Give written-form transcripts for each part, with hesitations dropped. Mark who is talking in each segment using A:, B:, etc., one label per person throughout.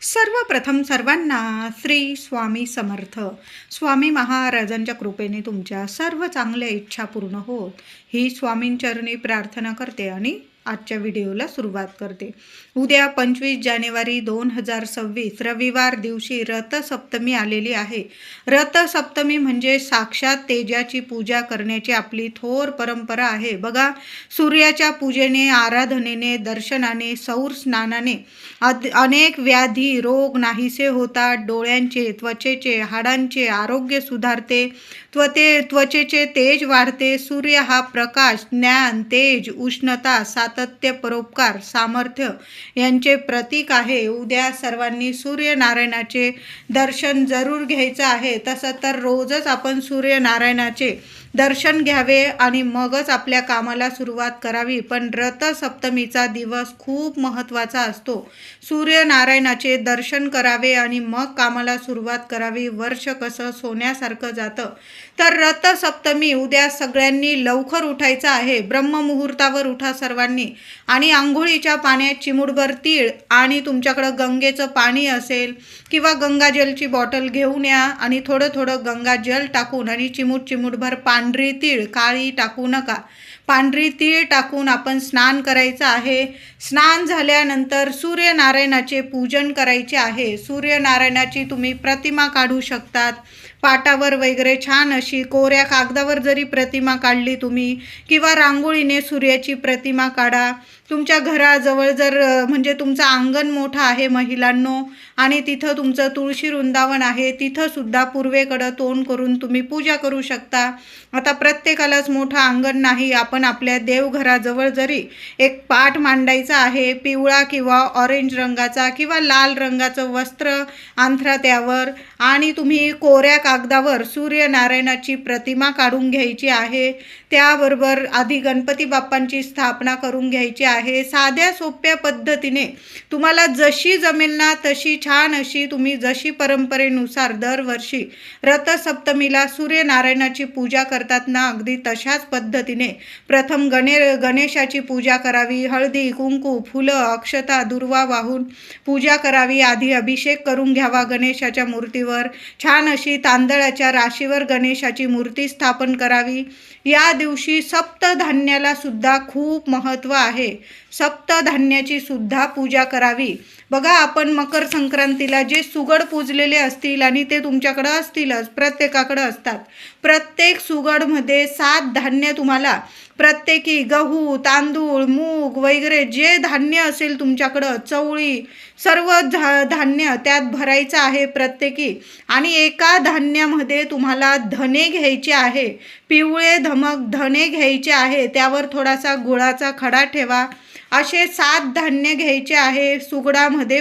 A: सर्वप्रथम सर्वांना श्री स्वामी समर्थ. स्वामी महाराजांच्या कृपेने तुमच्या सर्व चांगल्या इच्छा पूर्ण होत ही स्वामींचरणी प्रार्थना करते आणि आजच्या व्हिडिओला सुरुवात करते. उद्या 25 जानेवारी 2026 रविवार दिवशी रथसप्तमी आलेली आहे. रथसप्तमी म्हणजे साक्षात तेजाची पूजा करण्याची आपली थोर परंपरा आहे. बघा, सूर्याच्या पूजेने, आराधनेने, दर्शनाने, सौर स्नानाने अनेक व्याधी रोग नाहीसे होतात. डोळ्यांचे, त्वचेचे, हाडांचे आरोग्य सुधारते. त्वचेचे तेज वाढते. सूर्य हा प्रकाश, ज्ञान, तेज, उष्णता, सातत्य, परोपकार, सामर्थ्य यांचे प्रतीक आहे. उद्या सर्वांनी सूर्यनारायणाचे दर्शन जरूर घ्यायचं आहे. तसं तर रोजच आपण सूर्यनारायणाचे दर्शन घ्यावे आणि मगच आपल्या कामाला सुरुवात करावी. पण रथसप्तमीचा दिवस खूप महत्त्वाचा असतो. सूर्यनारायणाचे दर्शन करावे आणि मग कामाला सुरुवात करावी. वर्ष कसं सोन्यासारखं जातं. तर रथसप्तमी उद्या सगळ्यांनी लवकर उठायचं आहे. ब्रह्ममुहूर्तावर उठा सर्वांनी आणि आंघोळीच्या पाण्यात चिमूटभर तीळ आणि तुमच्याकडं गंगेचं पाणी असेल किंवा गंगाजलची बॉटल घेऊन या आणि थोडं थोडं गंगाजल टाकून आणि चिमूटभर पांढरी तीळ, काळी टाकू नका, पांढरी तीळ टाकून आपण स्नान करायचं आहे. स्नान झाल्यानंतर सूर्यनारायणाचे पूजन करायचे आहे. सूर्यनारायणाची तुम्ही प्रतिमा काढू शकतात. पाटावर वगैरे छान अशी कोऱ्या कागदावर जरी प्रतिमा काढली तुम्ही किंवा रांगोळीने सूर्याची प्रतिमा काढा. तुमच्या घराजवळ जर म्हणजे तुमचं अंगण मोठं आहे महिलांनो आणि तिथं तुमचं तुळशी वृंदावन आहे, तिथंसुद्धा पूर्वेकडं तोंड करून तुम्ही पूजा करू शकता. आता प्रत्येकालाच मोठं अंगण नाही. आपण आपल्या देवघराजवळ जरी एक पाट मांडायचा आहे, पिवळा किंवा ऑरेंज रंगाचा किंवा लाल रंगाचं वस्त्र अंथरा त्यावर आणि तुम्ही कोऱ्या कागदावर सूर्यनारायणाची प्रतिमा काढून घ्यायची आहे. त्याबरोबर आधी गणपती बाप्पांची स्थापना करून घ्यायची आहे. साध्या सोप्या पद्धतीने तुम्हाला जशी जमेल ना तशी छान अशी तुम्ही जशी परंपरेनुसार दरवर्षी रथसप्तमीला सूर्यनारायणाची पूजा करतात ना, अगदी तशाच पद्धतीने प्रथम गणेशाची पूजा करावी. हळदी, कुंकू, फुलं, अक्षता, दुर्वा वाहून पूजा करावी. आधी अभिषेक करून घ्यावा गणेशाच्या मूर्तीवर. छान अशी तांदळाच्या राशीवर गणेशाची मूर्ती स्थापन करावी. या दिवशी सप्तधान्याला सुद्धा खूप महत्त्व आहे. सप्तधान्याची सुद्धा पूजा करावी. बघा, आपण मकर संक्रांतीला जे सुगड पूजलेले असतील आणि ते तुमच्याकडं असतीलच, प्रत्येकाकडं असतात. प्रत्येक सुगडमध्ये 7 धान्य तुम्हाला प्रत्येकी गहू, तांदूळ, मूग वगैरे जे धान्य असेल तुमच्याकडं, चवळी, सर्व धान्य त्यात भरायचं आहे प्रत्येकी. आणि एका धान्यामध्ये तुम्हाला धने घ्यायचे आहे, पिवळे धमक धने घ्यायचे आहे. त्यावर थोडासा गुळाचा खडा ठेवा. असे 7 धान्य घ्यायचे आहे. सुगडामध्ये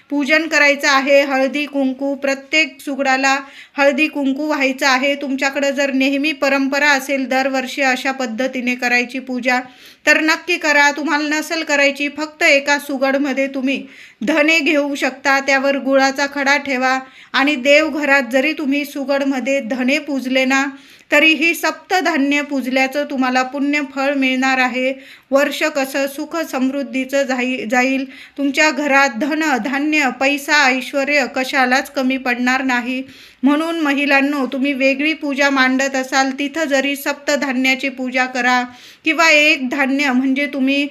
A: पूजन करायचं आहे. हळदी कुंकू, प्रत्येक सुगडाला हळदी कुंकू व्हायचं आहे. तुमच्याकडं जर नेहमी परंपरा असेल दरवर्षी अशा पद्धतीने करायची पूजा तर नक्की करा. तुम्हाला नसेल करायची, फक्त एका सुगडमध्ये तुम्ही धने घेऊ शकता. त्यावर गुळाचा खडा ठेवा आणि देवघरात जरी तुम्ही सुगडमध्ये धने पूजले ना तरीही सप्तधान्य पूजल्याचं तुम्हाला पुण्य फळ मिळणार आहे. वर्ष कसं सुख समृद्धीचं जाईल. तुमच्या घरात धन, धान्य, पैसा, ऐश्वर कशालाच कमी पडणार नाही. म्हणून महिलांनो, तुम्ही वेगळी पूजा मांडत असाल तिथं जरी सप्तधान्याची पूजा करा किंवा एक धान्य म्हणजे तुम्ही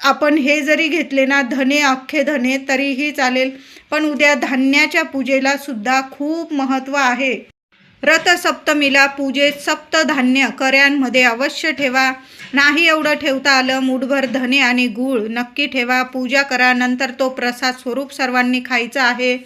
A: आपण हे जरी घेतले ना धने, अख्खे धने तरीही चालेल. पण उद्या धान्याच्या पूजेला सुद्धा खूप महत्त्व आहे. रथसप्तमीला पूजेत सप्तधान्य कर्यांमध्ये अवश्य ठेवा. नाही एवढं ठेवता आलं, मूठभर धने आणि गूळ नक्की ठेवा. पूजा करा. नंतर तो प्रसाद स्वरूप सर्वांनी खायचा आहे.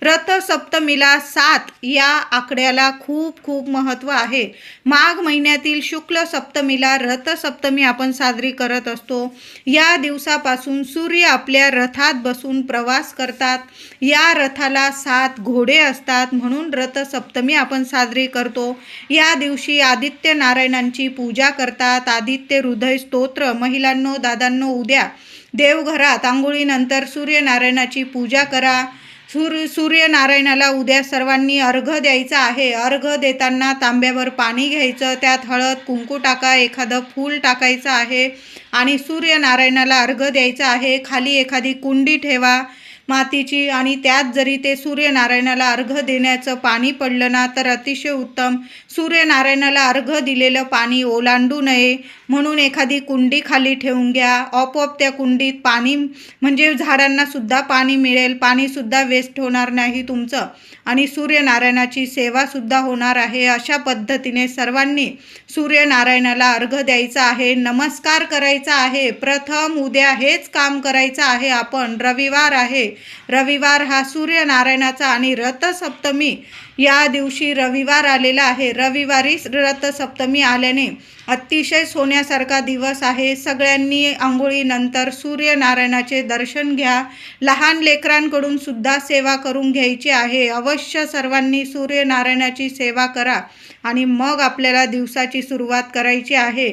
A: रथसप्तमीला 7 या आकड्याला खूप खूप महत्त्व आहे. माघ महिन्यातील शुक्ल सप्तमीला रथसप्तमी आपण साजरी करत असतो. या दिवसापासून सूर्य आपल्या रथात बसून प्रवास करतात. या रथाला 7 घोडे असतात म्हणून रथसप्तमी आपण साजरी करतो. या दिवशी आदित्य नारायणांची पूजा करतात. आदित्य हृदय स्तोत्र. महिलांनो, दादांनो, उद्या देवघरात आंघोळीनंतर सूर्यनारायणाची पूजा करा. सूर्यनारायणाला उद्या सर्वांनी अर्घ द्यायचा आहे. अर्घ देताना तांब्यावर पाणी घ्यायचं, त्यात हळद कुंकू टाका, एखादं फूल टाकायचं आहे आणि सूर्यनारायणाला अर्घ द्यायचा आहे. खाली एखादी कुंडी ठेवा. मातीची, आणि त्यात जरी ते सूर्यनारायणाला अर्घ्य देण्याचं पाणी पडलं ना तर अतिशय उत्तम. सूर्यनारायणाला अर्घ्य दिलेलं पाणी ओलांडू नये म्हणून एखादी कुंडी खाली ठेवून घ्या. आपोआप त्या कुंडीत पाणी म्हणजे झाडांना सुद्धा पाणी मिळेल, पाणीसुद्धा वेस्ट होणार नाही तुमचं, आणि सूर्यनारायणाची सेवासुद्धा होणार आहे. अशा पद्धतीने सर्वांनी सूर्यनारायणाला अर्घ्य द्यायचा आहे, नमस्कार करायचा आहे. प्रथम उद्या हेच काम करायचं आहे आपण. रविवार आहे, रविवार हा सूर्यनारायणाचा आणि रथसप्तमी या दिवशी रविवार आलेला आहे. रविवारी रथसप्तमी आल्याने अतिशय सोन्यासारखा दिवस आहे. सगळ्यांनी आंघोळीनंतर सूर्यनारायणाचे दर्शन घ्या. लहान लेकरांकडून सुद्धा सेवा करून घ्यायची आहे. अवश्य सर्वांनी सूर्यनारायणाची सेवा करा आणि मग आपल्याला दिवसाची सुरुवात करायची आहे.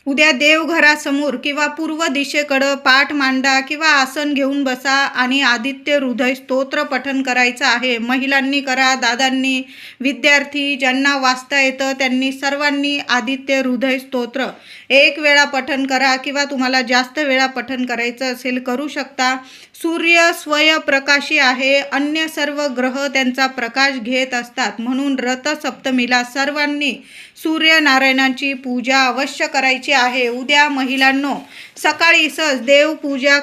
A: उद्या देवघरासमोर किंवा पूर्व दिशेकडं पाठ मांडा किंवा आसन घेऊन बसा आणि आदित्य हृदय स्तोत्र पठण करायचं आहे. महिलांनी करा, दादांनी, विद्यार्थी ज्यांना वाचता येतं त्यांनी सर्वांनी आदित्य हृदय स्तोत्र एक वेळा पठण करा किंवा तुम्हाला जास्त वेळा पठण करायचं असेल करू शकता. सूर्य स्वयंप्रकाशी आहे, अन्य सर्व ग्रह त्यांचा प्रकाश घेत असतात, म्हणून रथसप्तमीला सर्वांनी सूर्यनारायणाची पूजा अवश्य करायची आहे. उद्या महिलांनो सकाळी सहज देवपूजा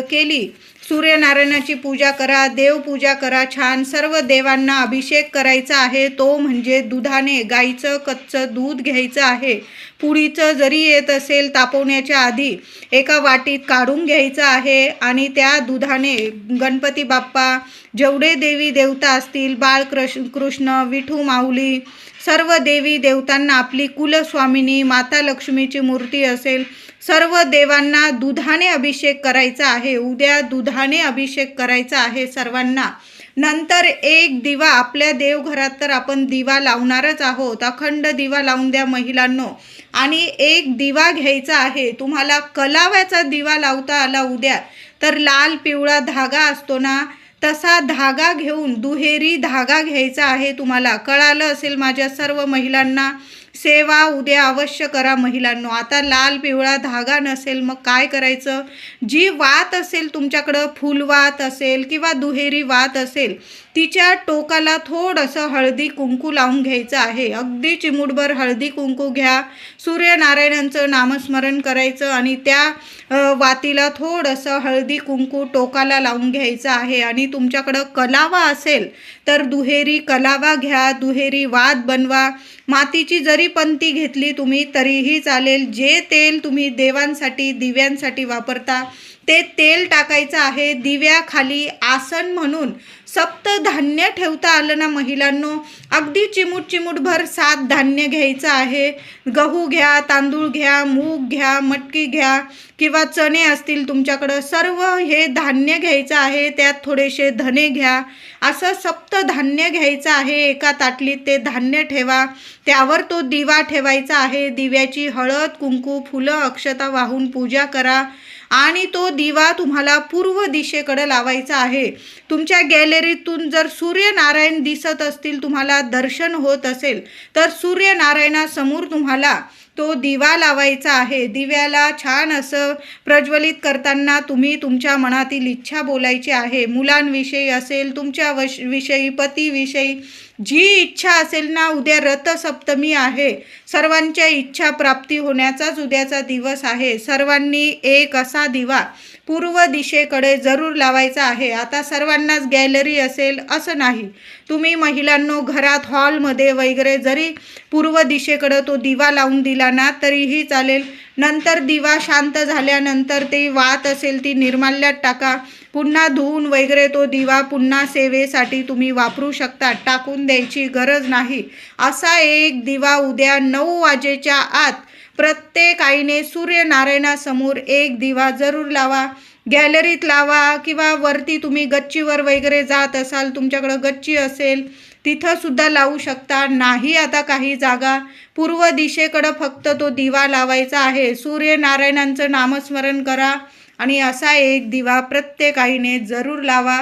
A: केली, सूर्यनारायणाची पूजा करा, देवपूजा करा छान. सर्व देवांना अभिषेक करायचा आहे, तो म्हणजे दुधाने. गाईचं कच्चं दूध घ्यायचं आहे. पुडीचं जरी येत असेल तापवण्याच्या आधी एका वाटीत काढून घ्यायचं आहे आणि त्या दुधाने गणपती बाप्पा, जेवढे देवी देवता असतील, बाळकृष्ण, विठू माऊली, सर्व देवी देवतांना, आपली कुलस्वामिनी माता लक्ष्मीची मूर्ती असेल, सर्व देवांना दुधाने अभिषेक करायचा आहे. उद्या दुधाने अभिषेक करायचा आहे सर्वांना. नंतर एक दिवा, आपल्या देवघरात तर आपण दिवा लावणारच आहोत, अखंड दिवा लावून द्या महिलांनो. आणि एक दिवा घ्यायचा आहे. तुम्हाला कलाव्याचा दिवा लावता आला उद्या तर लाल पिवळा धागा असतो ना, तसा धागा घेऊन दुहेरी धागा घ्यायचा आहे. तुम्हाला कळालं असेल माझ्या सर्व महिलांना. सेवा उद्या अवश्य करा महिलांनो. आता लाल पिवळा धागा नसेल मग काय करायचं, जी वात असेल तुमच्याकडं, फुलवात असेल किंवा दुहेरी वात असेल, तिच्या टोकाला थोडंसं हळदी कुंकू लावून घ्यायचं आहे. अगदी चिमूटभर हळदी कुंकू घ्या, सूर्यनारायणांचं नामस्मरण करायचं आणि त्या वातीला थोडंसं हळदी कुंकू टोकाला लावून घ्यायचं आहे. आणि तुमच्याकडं कलावा असेल तर दुहेरी कलावा घ्या, दुहेरी वात बनवा. मातीची जरी पंती घेतली तुम्ही तरीही चालेल. जे तेल तुम्ही देवांसाठी दिव्यांसाठी वापरता ते तेल टाकायचं आहे. दिव्याखाली आसन म्हणून सप्तधान्य ठेवता आलं ना महिलांनो, अगदी चिमूटभर 7 धान्य घ्यायचं आहे. गहू घ्या, तांदूळ घ्या, मूग घ्या, मटकी घ्या किंवा चणे असतील तुमच्याकडं, सर्व हे धान्य घ्यायचं आहे. त्यात थोडेसे धने घ्या. असं सप्तधान्य घ्यायचं आहे. एका ताटलीत ते धान्य ठेवा, त्यावर तो दिवा ठेवायचा आहे. दिव्याची हळद कुंकू फुलं अक्षता वाहून पूजा करा आणि तो दिवा तुम्हाला पूर्व दिशेकडे लावायचा आहे. तुमच्या गॅलरीतून जर सूर्यनारायण दिसत असतील, तुम्हाला दर्शन होत असेल तर सूर्यनारायणासमोर तुम्हाला तो दिवा लावायचा आहे. दिव्याला छान असं प्रज्वलित करताना तुम्ही तुमच्या मनातील इच्छा बोलायची आहे. मुलांविषयी असेल, तुमच्या विषयी, पतीविषयी, जी इच्छा असेल ना. उद्या रथसप्तमी आहे, सर्वांच्या इच्छा प्राप्ती होण्याचाच उद्याचा दिवस आहे. सर्वांनी एक असा दिवा पूर्व दिशेकडे जरूर लावायचा आहे. आता सर्वांनाच गॅलरी असेल असं नाही, तुम्ही महिलांनो घरात हॉलमध्ये वगैरे जरी पूर्व दिशेकडे तो दिवा लावून दिला ना तरीही चालेल. नंतर दिवा शांत झाल्यानंतर ती वात असेल ती निर्माल्यात टाका. पुन्हा धुवून वगैरे तो दिवा पुन्हा सेवेसाठी तुम्ही वापरू शकता, टाकून द्यायची गरज नाही. असा एक दिवा उद्या 9 वाजेच्या आत प्रत्येक आईने सूर्यनारायणासमोर एक दिवा जरूर लावा. गॅलरीत लावा किंवा वरती तुम्ही गच्चीवर वगैरे जात असाल, तुमच्याकडं गच्ची असेल तिथं सुद्धा लावू शकता. नाही आता काही जागा, पूर्व दिशेकडं फक्त तो दिवा लावायचा आहे. सूर्यनारायणांचं नामस्मरण करा आणि असा एक दिवा प्रत्येक आईने जरूर लावा.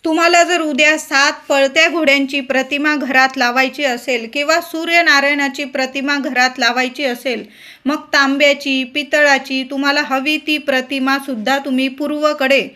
A: तुम्हाला जर उद्या 7 पळत्या घोड्यांची प्रतिमा घरात लावायची असेल किंवा सूर्यनारायणाची प्रतिमा घरात लावायची असेल, मग तांब्याची, पितळाची तुम्हाला हवी ती प्रतिमा सुद्धा तुम्ही पूर्वकडे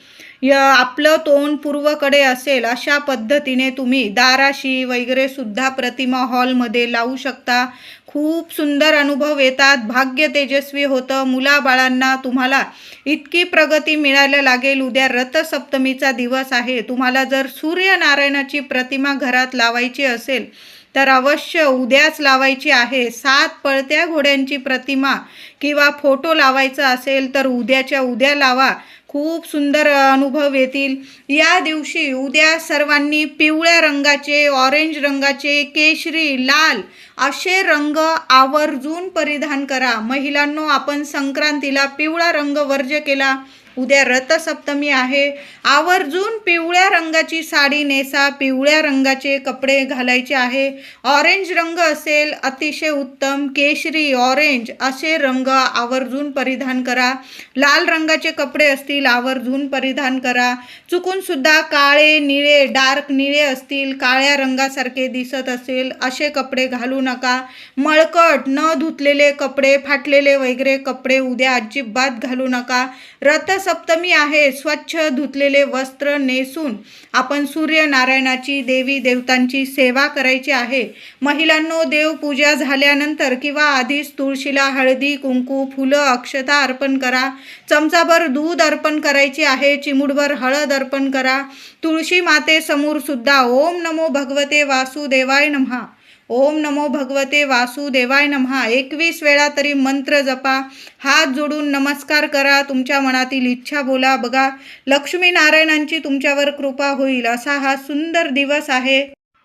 A: आपलं तोंड पूर्वकडे असेल अशा पद्धतीने तुम्ही दाराशी वगैरे सुद्धा प्रतिमा हॉलमध्ये लावू शकता. खूप सुंदर अनुभव येतात. भाग्य तेजस्वी होतं. मुलाबाळांना तुम्हाला इतकी प्रगती मिळायला लागेल. उद्या रथसप्तमीचा दिवस आहे. तुम्हाला जर सूर्यनारायणाची प्रतिमा घरात लावायची असेल तर अवश्य उद्याच लावायची आहे. 7 पळत्या घोड्यांची प्रतिमा किंवा फोटो लावायचा असेल तर उद्याच्या उद्या लावा. खूप सुंदर अनुभव येतील. या दिवशी उद्या सर्वांनी पिवळ्या रंगाचे, ऑरेंज रंगाचे, केशरी, लाल असे रंग आवर्जून परिधान करा. महिलांनो, आपण संक्रांतीला पिवळा रंग वर्ज्य केला. उद्या रथसप्तमी आहे. आवर्जून पिवळ्या रंगाची साडी नेसा, पिवळ्या रंगाचे कपडे घालायचे आहे. ऑरेंज रंग असेल अतिशय उत्तम. केशरी, ऑरेंज असे रंग आवर्जून परिधान करा. लाल रंगाचे कपडे असतील आवर्जून परिधान करा. चुकून सुद्धा काळे, निळे, डार्क निळे असतील, काळ्या रंगासारखे दिसत असेल असे कपडे घालू नका. मळकट न धुतलेले कपडे, फाटलेले वगैरे कपडे उद्या अजिबात घालू नका. रथसप्तमी आहे. स्वच्छ धुतलेले वस्त्र नेसून आपण सूर्यनारायणाची, देवी देवतांची सेवा करायची आहे. महिलांनो, देवपूजा झाल्यानंतर किंवा आधीच तुळशीला हळदी, कुंकू, फुलं, अक्षता अर्पण करा. चमचाभर दूध अर्पण करायची आहे. चिमूटभर हळद अर्पण करा. तुळशी मातेसमोर सुद्धा ओम नमो भगवते वासुदेवाय नमः, ओम नमो भगवते वासुदेवाय नमः 21 वेळा तरी मंत्र जपा. हात जोडून नमस्कार करा. तुमच्या मनातील इच्छा बोला. बघा, लक्ष्मी नारायणांची तुमच्यावर कृपा होईल असा हा सुंदर दिवस आहे.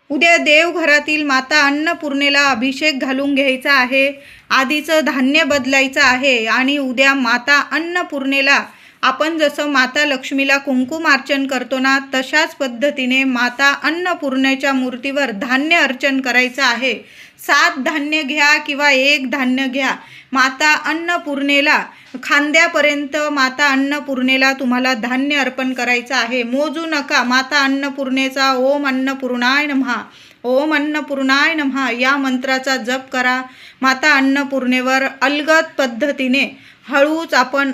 A: उद्या देवघरातील माता अन्नपूर्णेला अभिषेक घालून घ्यायचा आहे. आधीचं धान्य बदलायचं आहे आणि उद्या माता अन्नपूर्णेला आपण जसं माता लक्ष्मीला कुंकुमार्चन करतो ना, तशाच पद्धतीने माता अन्नपूर्णेच्या मूर्तीवर धान्य अर्चन करायचं आहे. 7 धान्य घ्या किंवा 1 धान्य घ्या. माता अन्नपूर्णेला खांद्यापर्यंत माता अन्नपूर्णेला तुम्हाला धान्य अर्पण करायचं आहे. मोजू नका. माता अन्नपूर्णेचा ओम अन्नपूर्णाय नमः, ओम अन्नपूर्णाय नमः या मंत्राचा जप करा. माता अन्नपूर्णेवर अलगद पद्धतीने हळूच आपण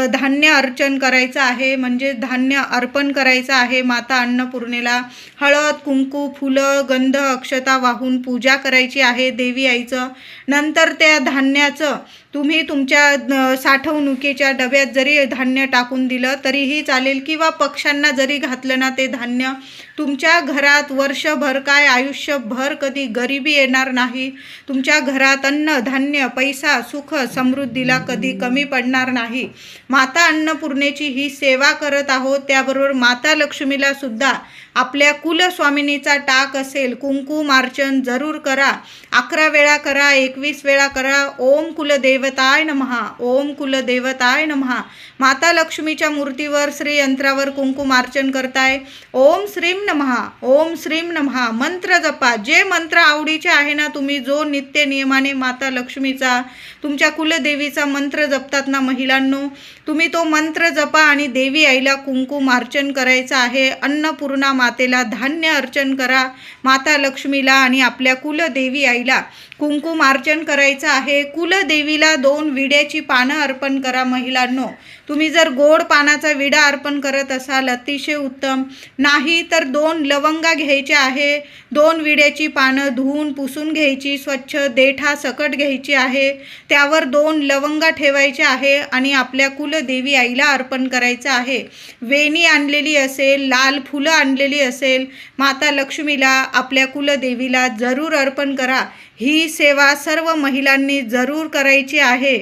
A: धान्य अर्चन करायचं आहे, म्हणजे धान्य अर्पण करायचं आहे. माता अन्नपूर्णेला हळद, कुंकू, फुलं, गंध, अक्षता वाहून पूजा करायची आहे देवी आईचं. नंतर त्या धान्याचं तुम्ही तुमच्या साठवणुकीच्या डब्यात जरी धान्य टाकून दिलं तरीही चालेल किंवा पक्ष्यांना जरी घातलं ना ते धान्य, तुमच्या घरात वर्षभर काय आयुष्यभर कधी गरिबी येणार नाही. तुमच्या घरात अन्न, धान्य, पैसा, सुख, समृद्धीला कधी कमी पडणार नाही. माता अन्नपूर्णेची ही सेवा करत आहोत. त्याबरोबर माता लक्ष्मीला सुद्धा आपल्या कुलस्वामिनीचा टाक असेल, कुंकुमार्चन जरूर करा. 11 वेळा करा, 21 वेळा करा. ओम कुलदेवताय नमः, ओम कुलदेवताय नमः. माता लक्ष्मीच्या मूर्तीवर श्रीयंत्रावर कुंकुमार्चन करताय. ओम श्रीम नमः, ओम श्रीम नमः मंत्र जपा. जे मंत्र आवडीचे आहे ना, तुम्ही जो नित्य नियमाने माता लक्ष्मीचा, तुमच्या कुलदेवीचा मंत्र जपतात ना महिलांनो, तुम्ही तो मंत्र जपा आणि देवी आईला कुंकुमार्चन करायचं आहे. अन्नपूर्णा मातेला धान्य अर्चन करा. माता लक्ष्मीला आणि आपल्या कुलदेवी आईला कुंकुमार्चन करायचं आहे. कुलदेवीला 2 विड्याची पानं अर्पण करा. महिलांनो, तुम्ही जर गोड पानाचा विडा अर्पण करत असाल अतिशय उत्तम. नाही तर 2 लवंगा घ्यायच्या आहे. 2 विड्याची पानं धुवून पुसून घ्यायची, स्वच्छ देठा सकट घ्यायची आहे. त्यावर 2 लवंगा ठेवायच्या आहे आणि आपल्या कुलदेवी आईला अर्पण करायचं आहे. वेणी आणलेली असेल, लाल फुलं आणलेली असेल, माता लक्ष्मीला आपल्या कुलदेवीला जरूर अर्पण करा. ही सेवा सर्व महिलांनी जरूर करायची आहे.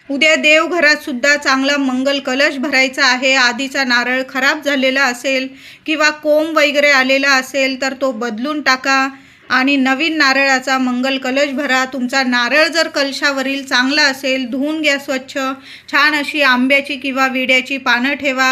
A: उद्या देवघरात सुद्धा चांगला मंगल कलश भरायचा आहे. आधीचा नारळ खराब झालेला असेल किंवा कोंब वगैरे आलेला असेल तर तो बदलून टाका आणि नवीन नारळाचा मंगल कलश भरा. तुमचा नारळ जर कलशावरील चांगला असेल, धुवून घ्या स्वच्छ. छान अशी आंब्याची किंवा विड्याची पानं ठेवा.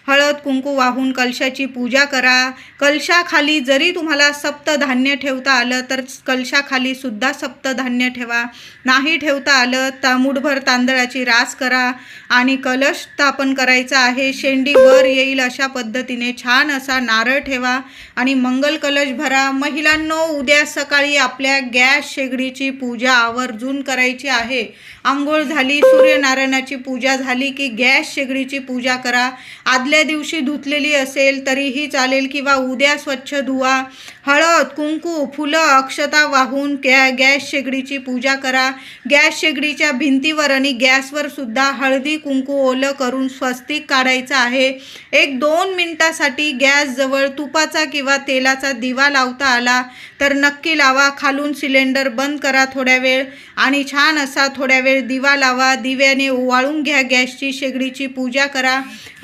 A: हळद कुंकू वाहून कलशाची पूजा करा. कलशाखाली जरी तुम्हाला सप्तधान्य ठेवता आलं तर कलशाखाली सुद्धा सप्तधान्य ठेवा. नाही ठेवता आलं मुठभर तांदळाची रास करा आणि कलश स्थापन करायचा आहे. शेंडी वर येईल अशा पद्धतीने छान असा नारळ ठेवा आणि मंगल कलश भरा. महिलांनो, उद्या सकाळी आपल्या गॅस शेगडीची पूजा आवर्जून करायची आहे. आंघोळ झाली, सूर्यनारायणाची पूजा झाली की गॅस शेगडीची पूजा करा. आदल्या दिवशी धुतलेली असेल तरीही चालेल किंवा उद्या स्वच्छ धुवा. हळद, कुंकू, फुलं, अक्षता वाहून गॅस शेगडीची पूजा करा. गॅस शेगडीच्या भिंतीवर आणि गॅसवर सुद्धा हळदी कुंकू ओलं करून स्वस्तिक काढायचं आहे. 1-2 मिनिटासाठी गॅसजवळ तुपाचा किंवा तेलाचा दिवा लावता आला तर नक्की लावा. खालून सिलेंडर बंद करा थोड्या वेळ आणि छान असा थोड्या वेळ दिवा लावा. दिव्याने ओवाळून घ्या गॅसची शेगडीची पूजा करा.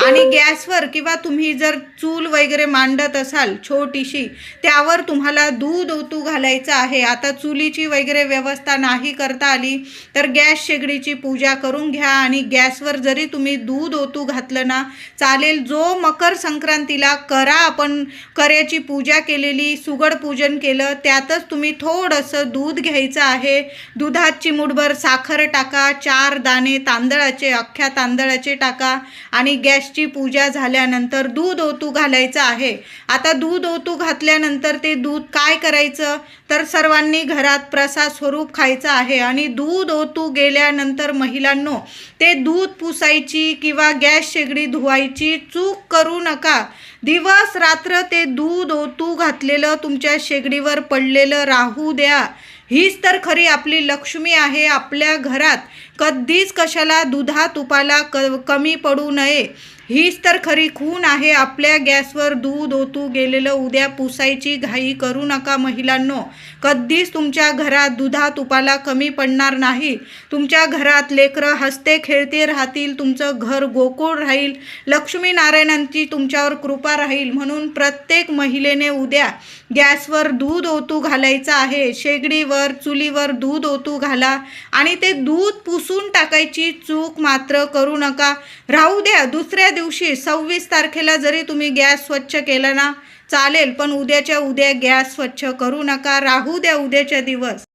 A: आणि गॅसवर किंवा तुम्ही जर चूल वगैरे मांडत असाल छोटीशी, त्यावर तुम्हाला दूध ओतू घालायचं आहे. आता चुलीची वगैरे व्यवस्था नाही करता आली तर गॅस शेगडीची पूजा करून घ्या. आणि गॅसवर जरी तुम्ही दूध ओतू घातलं ना चालेल. जो मकर संक्रांतीला आपण कर्याची पूजा केलेली, सुगड पूजन केलं, त्यातच तुम्ही थोडंसं दूध घ्यायचं आहे. दुधात चिमूटभर साखर टाका, 4 दाणे तांदळाचे, अख्ख्या तांदळाचे टाका आणि गॅसची पूजा झाल्यानंतर दूध ओतू घालायचं आहे. आता दूध ओतू घातल्यानंतर ते दूध काय करायचं तर सर्वांनी घरात प्रसाद स्वरूप खायचं आहे. आणि दूध ओतू गेल्यानंतर महिलांनो ते दूध पुसायची किंवा गॅस शेगडी धुवायची चूक करू नका. दिवस रात्र ते दूध ओतू घातलेलं तुमच्या शेगडीवर पडलेलं राहू द्या. हीच तर खरी आपली लक्ष्मी आहे. आपल्या घरात कधीच कशाला दुधा तुपाला कमी पडू नये. हीच तर खरी खूण आहे. आपल्या गॅसवर दूध ओतू गेलेलं उद्या पुसायची घाई करू नका महिलांनो. कधीच तुमच्या घरात दुधा तुपाला कमी पडणार नाही. तुमच्या घरात लेकरं हसते खेळते राहतील. तुमचं घर गोकुळ राहील. लक्ष्मीनारायणांची तुमच्यावर कृपा राहील. म्हणून प्रत्येक महिलेने उद्या गॅसवर दूध ओतू घालायचं आहे. शेगडीवर चुलीवर दूध ओतू घाला आणि ते दूध पुसून टाकायची चूक मात्र करू नका. राहू द्या. दुसऱ्या दिवशी 26 तारखेला जरी तुम्ही गॅस स्वच्छ केला ना चालेल, पण उद्याच्या उद्या गॅस स्वच्छ करू नका. राहू द्या उद्याच्या दिवस.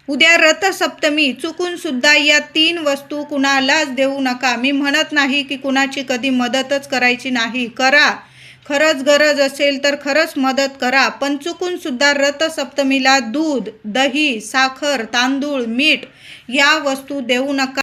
A: उद्या रथसप्तमी. चुकून सुद्धा या 3 वस्तू कुणालाच देऊ नका. मी म्हणत नाही की कुणाची कधी मदतच करायची नाही. करा, खरंच गरज असेल तर खरंच मदत करा. पण चुकून सुद्धा रथसप्तमीला दूध, दही, साखर, तांदूळ, मीठ या वस्तू देऊ नका.